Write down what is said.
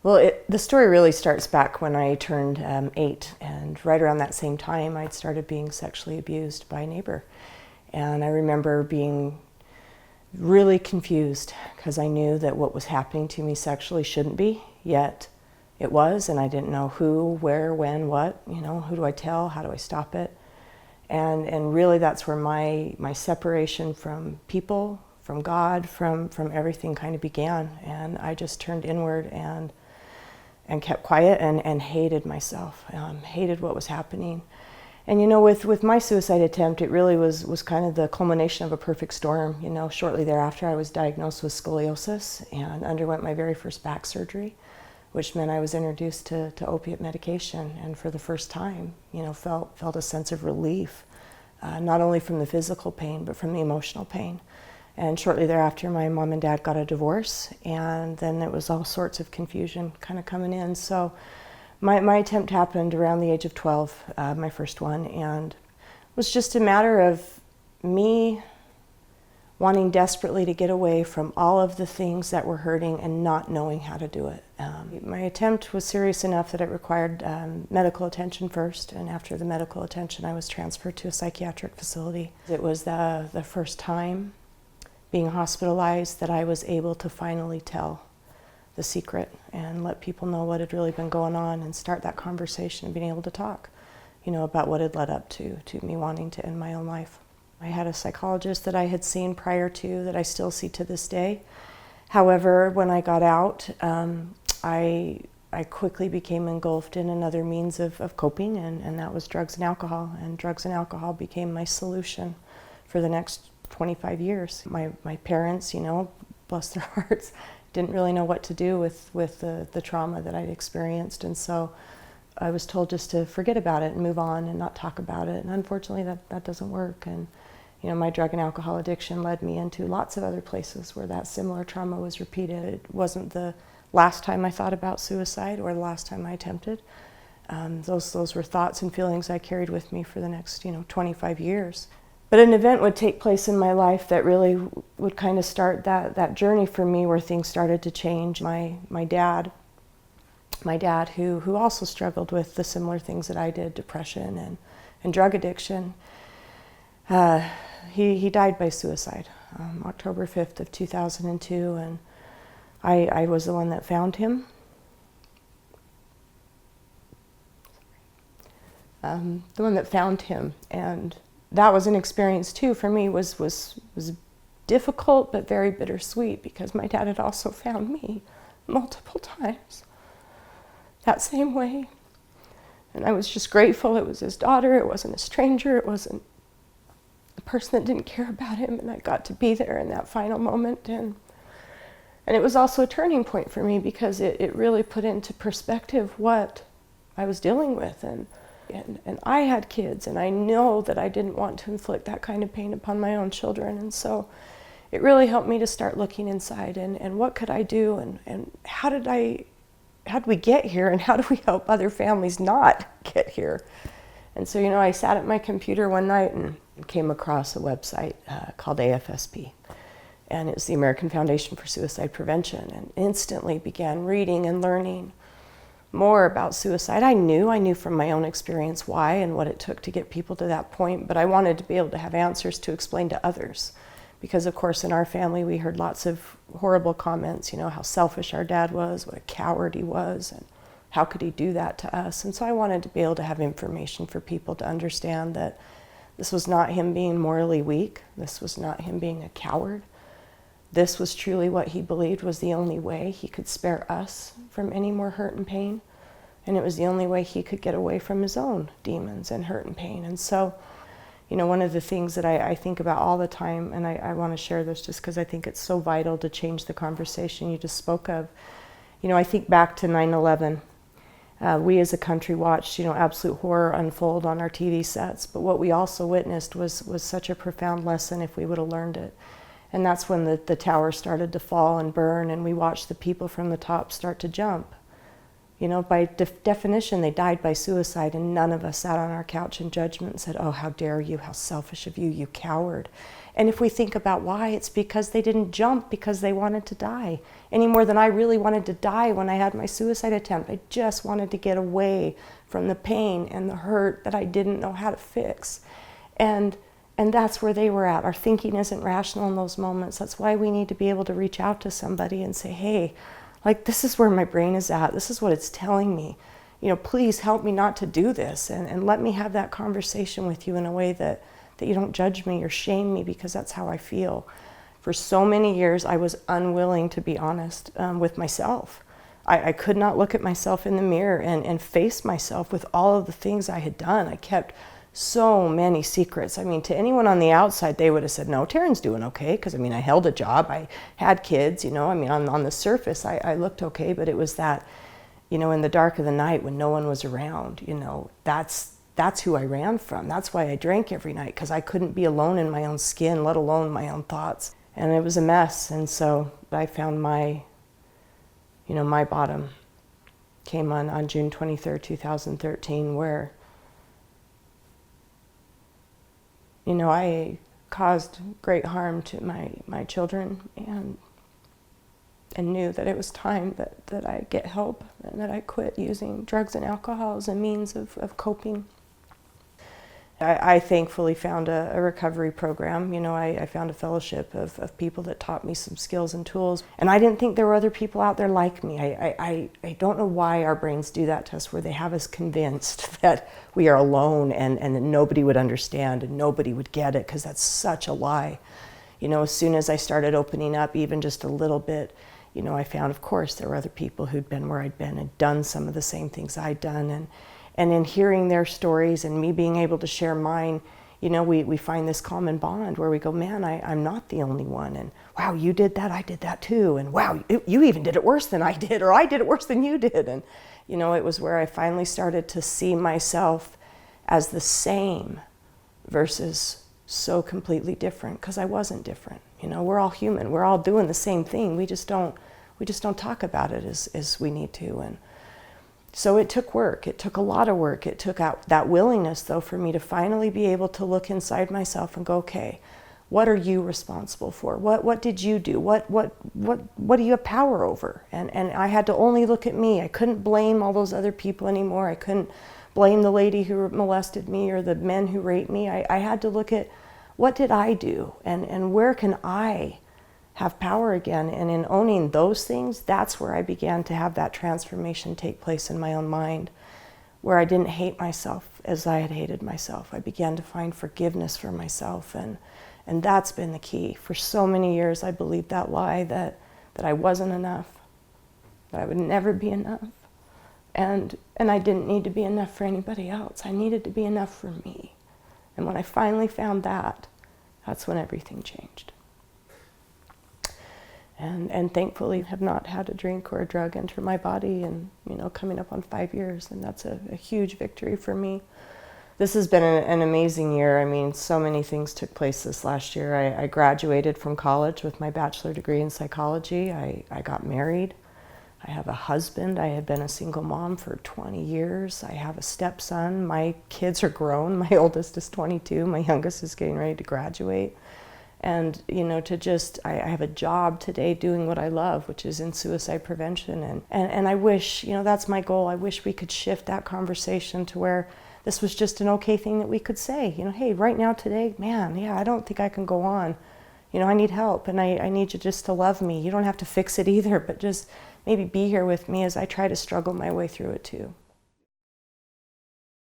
Well, the story really starts back when I turned 8, and right around that same time I'd started being sexually abused by a neighbor. And I remember being really confused because I knew that what was happening to me sexually shouldn't be, yet it was, and I didn't know who, where, when, what, who do I tell, how do I stop it? And really that's where my separation from people, from God, from everything kind of began. And I just turned inward and kept quiet and hated myself, hated what was happening. And with my suicide attempt, it really was kind of the culmination of a perfect storm. Shortly thereafter I was diagnosed with scoliosis and underwent my very first back surgery, which meant I was introduced to opiate medication, and for the first time, felt a sense of relief, not only from the physical pain, but from the emotional pain. And shortly thereafter, my mom and dad got a divorce, and then it was all sorts of confusion kind of coming in. So my attempt happened around the age of 12, my first one, and it was just a matter of me wanting desperately to get away from all of the things that were hurting and not knowing how to do it. My attempt was serious enough that it required medical attention first, and after the medical attention, I was transferred to a psychiatric facility. It was the first time being hospitalized that I was able to finally tell the secret and let people know what had really been going on and start that conversation and being able to talk, about what had led up to me wanting to end my own life. I had a psychologist that I had seen prior to that I still see to this day. However, when I got out, I quickly became engulfed in another means of coping, and that was drugs and alcohol. And drugs and alcohol became my solution for the next 25 years. My parents, bless their hearts, didn't really know what to do with the trauma that I'd experienced, and so I was told just to forget about it and move on and not talk about it. And unfortunately, that doesn't work. And my drug and alcohol addiction led me into lots of other places where that similar trauma was repeated. It wasn't the last time I thought about suicide or the last time I attempted. Those were thoughts and feelings I carried with me for the next 25 years. But an event would take place in my life that really would kind of start that journey for me, where things started to change. My dad, who also struggled with the similar things that I did, depression and drug addiction, he died by suicide, October 5th of 2002, and I was the one that found him. And that was an experience too for me, was difficult but very bittersweet, because my dad had also found me multiple times that same way. And I was just grateful it was his daughter, it wasn't a stranger, it wasn't a person that didn't care about him, and I got to be there in that final moment. And it was also a turning point for me, because it really put into perspective what I was dealing with. And I had kids, and I know that I didn't want to inflict that kind of pain upon my own children. And so it really helped me to start looking inside and what could I do, and how did we get here, and how do we help other families not get here? And so, I sat at my computer one night and came across a website called AFSP. And it's the American Foundation for Suicide Prevention, and instantly began reading and learning more about suicide. I knew from my own experience why and what it took to get people to that point, but I wanted to be able to have answers to explain to others. Because of course in our family we heard lots of horrible comments, how selfish our dad was, what a coward he was, and how could he do that to us. And so I wanted to be able to have information for people to understand that this was not him being morally weak, this was not him being a coward. This was truly what he believed was the only way he could spare us from any more hurt and pain. And it was the only way he could get away from his own demons and hurt and pain. And so, one of the things that I think about all the time, and I want to share this just because I think it's so vital to change the conversation you just spoke of. I think back to 9/11. We as a country watched, absolute horror unfold on our TV sets. But what we also witnessed was such a profound lesson if we would have learned it. And that's when the tower started to fall and burn, and we watched the people from the top start to jump. You know, by definition, they died by suicide, and none of us sat on our couch in judgment and said, oh, how dare you, how selfish of you, you coward. And if we think about why, it's because they didn't jump because they wanted to die, any more than I really wanted to die when I had my suicide attempt. I just wanted to get away from the pain and the hurt that I didn't know how to fix. And that's where they were at. Our thinking isn't rational in those moments. That's why we need to be able to reach out to somebody and say, hey, like, this is where my brain is at. This is what it's telling me. You know, please help me not to do this, and let me have that conversation with you in a way that you don't judge me or shame me, because that's how I feel. For so many years, I was unwilling to be honest with myself. I could not look at myself in the mirror and face myself with all of the things I had done. I kept so many secrets. I mean, to anyone on the outside, they would have said, no, Taryn's doing okay, because I mean, I held a job, I had kids, you know, I mean, on the surface, I looked okay, but it was that, you know, in the dark of the night when no one was around, you know, that's who I ran from. That's why I drank every night, because I couldn't be alone in my own skin, let alone my own thoughts. And it was a mess. And so I found my bottom came on June 23rd, 2013, where, you know, I caused great harm to my children, and knew that it was time that I get help and that I quit using drugs and alcohol as a means of coping. I thankfully found a recovery program. You know, I found a fellowship of people that taught me some skills and tools. And I didn't think there were other people out there like me. I don't know why our brains do that to us, where they have us convinced that we are alone and that nobody would understand and nobody would get it, because that's such a lie. You know, as soon as I started opening up even just a little bit, you know, I found, of course, there were other people who'd been where I'd been and done some of the same things I'd done. And in hearing their stories and me being able to share mine, you know, we find this common bond where we go, man, I'm not the only one. And wow, you did that, I did that too. And wow, you even did it worse than I did, or I did it worse than you did. And, you know, it was where I finally started to see myself as the same versus so completely different, because I wasn't different. You know, we're all human. We're all doing the same thing. We just don't talk about it as we need to. And so it took work. It took a lot of work. It took out that willingness, though, for me to finally be able to look inside myself and go, okay, what are you responsible for? What did you do? What do you have power over? And I had to only look at me. I couldn't blame all those other people anymore. I couldn't blame the lady who molested me or the men who raped me. I had to look at, what did I do? And where can I have power again? And in owning those things, that's where I began to have that transformation take place in my own mind, where I didn't hate myself as I had hated myself. I began to find forgiveness for myself, and that's been the key. For so many years, I believed that lie that I wasn't enough, that I would never be enough, and I didn't need to be enough for anybody else. I needed to be enough for me. And when I finally found that, that's when everything changed. And thankfully have not had a drink or a drug enter my body, and, you know, coming up on 5 years, and that's a huge victory for me. This has been an amazing year. I mean, so many things took place this last year. I graduated from college with my bachelor degree in psychology. I got married. I have a husband. I had been a single mom for 20 years. I have a stepson. My kids are grown. My oldest is 22. My youngest is getting ready to graduate. And, you know, I have a job today doing what I love, which is in suicide prevention. And I wish, you know, that's my goal. I wish we could shift that conversation to where this was just an okay thing that we could say. You know, hey, right now, today, man, yeah, I don't think I can go on. You know, I need help, and I need you just to love me. You don't have to fix it either, but just maybe be here with me as I try to struggle my way through it too.